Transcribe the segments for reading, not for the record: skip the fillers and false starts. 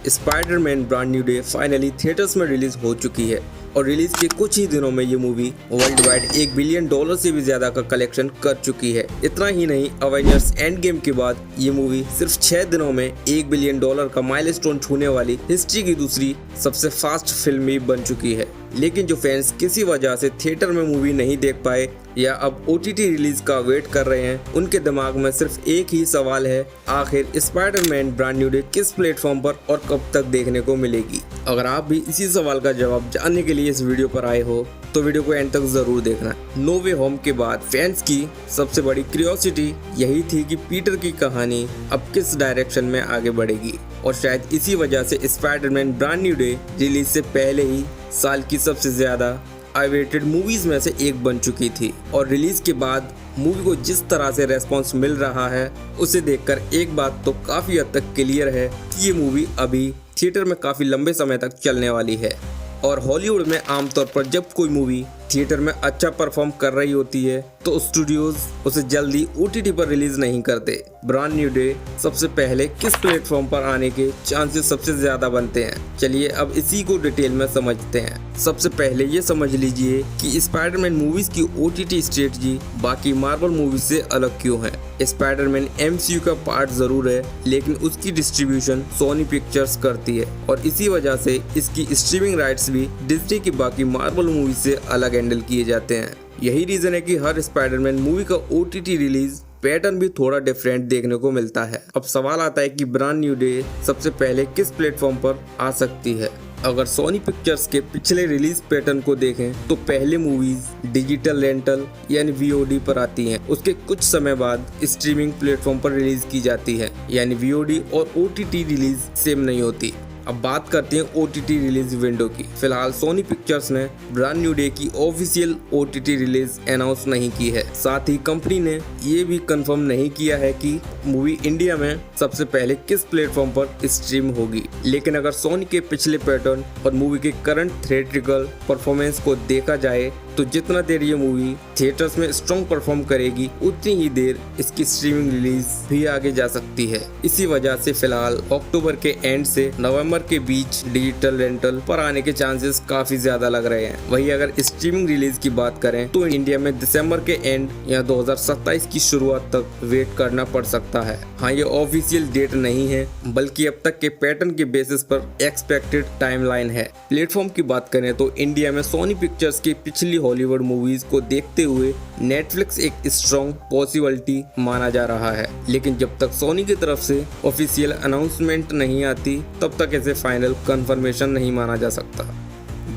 Spiderman brand new day finally theatres में release हो चुकी है और रिलीज के कुछ ही दिनों में ये मूवी वर्ल्ड वाइड $1 बिलियन से भी ज्यादा का कलेक्शन कर चुकी है। इतना ही नहीं, अवेंजर्स एंड गेम के बाद ये मूवी सिर्फ 6 दिनों में $1 बिलियन का माइलस्टोन छूने वाली हिस्ट्री की दूसरी सबसे फास्ट फिल्म भी बन चुकी है। लेकिन जो फैंस किसी वजह से थिएटर में मूवी नहीं देख पाए या अब OTT रिलीज का वेट कर रहे हैं, उनके दिमाग में सिर्फ एक ही सवाल है, आखिर स्पाइडरमैन ब्रांड न्यू डे किस प्लेटफॉर्म पर और कब तक देखने को मिलेगी। अगर आप भी इसी सवाल का जवाब जानने के लिए इस वीडियो पर आए हो तो वीडियो को एंड तक जरूर देखना। नो वे होम के बाद फैंस की सबसे बड़ी क्यूरियोसिटी यही थी कि पीटर की कहानी अब किस डायरेक्शन में आगे बढ़ेगी और शायद इसी वजह से Spiderman brand new day release से पहले ही साल की सबसे ज्यादा अवेटेड मूवीज में से एक बन चुकी थी और रिलीज के बाद मूवी को जिस तरह से रेस्पॉन्स मिल रहा है उसे देखकर एक बात तो काफी हद तक क्लियर है कि ये मूवी अभी थिएटर में काफी लंबे समय तक चलने वाली है। और हॉलीवुड में आमतौर पर जब कोई मूवी थिएटर में अच्छा परफॉर्म कर रही होती है तो स्टूडियोज उसे जल्दी OTT पर रिलीज नहीं करते। ब्रांड न्यू डे सबसे पहले किस प्लेटफॉर्म पर आने के चांसेस सबसे ज्यादा बनते हैं, चलिए अब इसी को डिटेल में समझते हैं। सबसे पहले ये समझ लीजिए कि स्पाइडरमैन मूवीज की OTT स्ट्रेटजी बाकी मार्वल मूवीज से अलग क्यों है। स्पाइडरमैन MCU का पार्ट जरूर है लेकिन उसकी डिस्ट्रीब्यूशन सोनी पिक्चर्स करती है और इसी वजह से इसकी स्ट्रीमिंग राइट्स भी डिज्नी की बाकी मार्वल मूवीज से अलग हैंडल किए जाते हैं। यही रीजन है कि हर स्पाइडरमैन मूवी का OTT रिलीज पैटर्न भी थोड़ा डिफरेंट देखने को मिलता है। अब सवाल आता है कि ब्रांड न्यू डे सबसे पहले किस प्लेटफॉर्म पर आ सकती है। अगर सोनी पिक्चर्स के पिछले रिलीज पैटर्न को देखें तो पहले मूवीज डिजिटल रेंटल यानी VOD पर आती हैं, उसके कुछ समय बाद स्ट्रीमिंग प्लेटफॉर्म पर रिलीज की जाती है, यानी VOD और OTT रिलीज सेम नहीं होती। अब बात करते हैं OTT रिलीज विंडो की। फिलहाल सोनी पिक्चर्स ने ब्रांड न्यू डे की ऑफिशियल OTT रिलीज अनाउंस नहीं की है। साथ ही कंपनी ने ये भी कंफर्म नहीं किया है कि मूवी इंडिया में सबसे पहले किस प्लेटफॉर्म पर स्ट्रीम होगी। लेकिन अगर सोनी के पिछले पैटर्न और मूवी के करंट थिएट्रिकल परफॉर्मेंस को देखा जाए तो जितना देर ये मूवी थिएटर्स में स्ट्रॉन्ग परफॉर्म करेगी उतनी ही देर इसकी स्ट्रीमिंग रिलीज भी आगे जा सकती है। इसी वजह से फिलहाल अक्टूबर के एंड से नवंबर के बीच डिजिटल रेंटल पर आने के चांसेस काफी ज्यादा लग रहे हैं। वहीं अगर स्ट्रीमिंग रिलीज की बात करें तो इंडिया में दिसंबर के एंड या 2027 की शुरुआत तक वेट करना पड़ सकता है। हाँ, ये ऑफिशियल डेट नहीं है बल्कि अब तक के पैटर्न के बेसिस पर एक्सपेक्टेड टाइमलाइन है। प्लेटफॉर्म की बात करें तो इंडिया में सोनी पिक्चर्स की पिछली हॉलीवुड मूवीज को देखते हुए नेटफ्लिक्स एक स्ट्रॉन्ग पॉसिबिलिटी माना जा रहा है, लेकिन जब तक सोनी की तरफ से ऑफिशियल अनाउंसमेंट नहीं आती तब तक इसे फाइनल कंफर्मेशन नहीं माना जा सकता।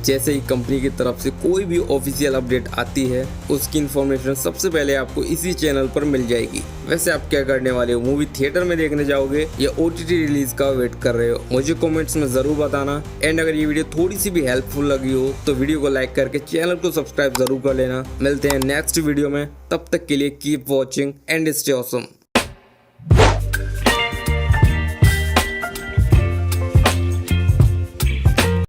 जैसे ही कंपनी की तरफ से कोई भी ऑफिशियल अपडेट आती है उसकी इन्फॉर्मेशन सबसे पहले आपको इसी चैनल पर मिल जाएगी। वैसे आप क्या करने वाले हो, मूवी थिएटर में देखने जाओगे या OTT रिलीज का वेट कर रहे हो, मुझे कमेंट्स में जरूर बताना। एंड अगर ये वीडियो थोड़ी सी भी हेल्पफुल लगी हो तो वीडियो को लाइक करके चैनल को सब्सक्राइब जरूर कर लेना। मिलते हैं नेक्स्ट वीडियो में, तब तक के लिए keep watching and stay awesome.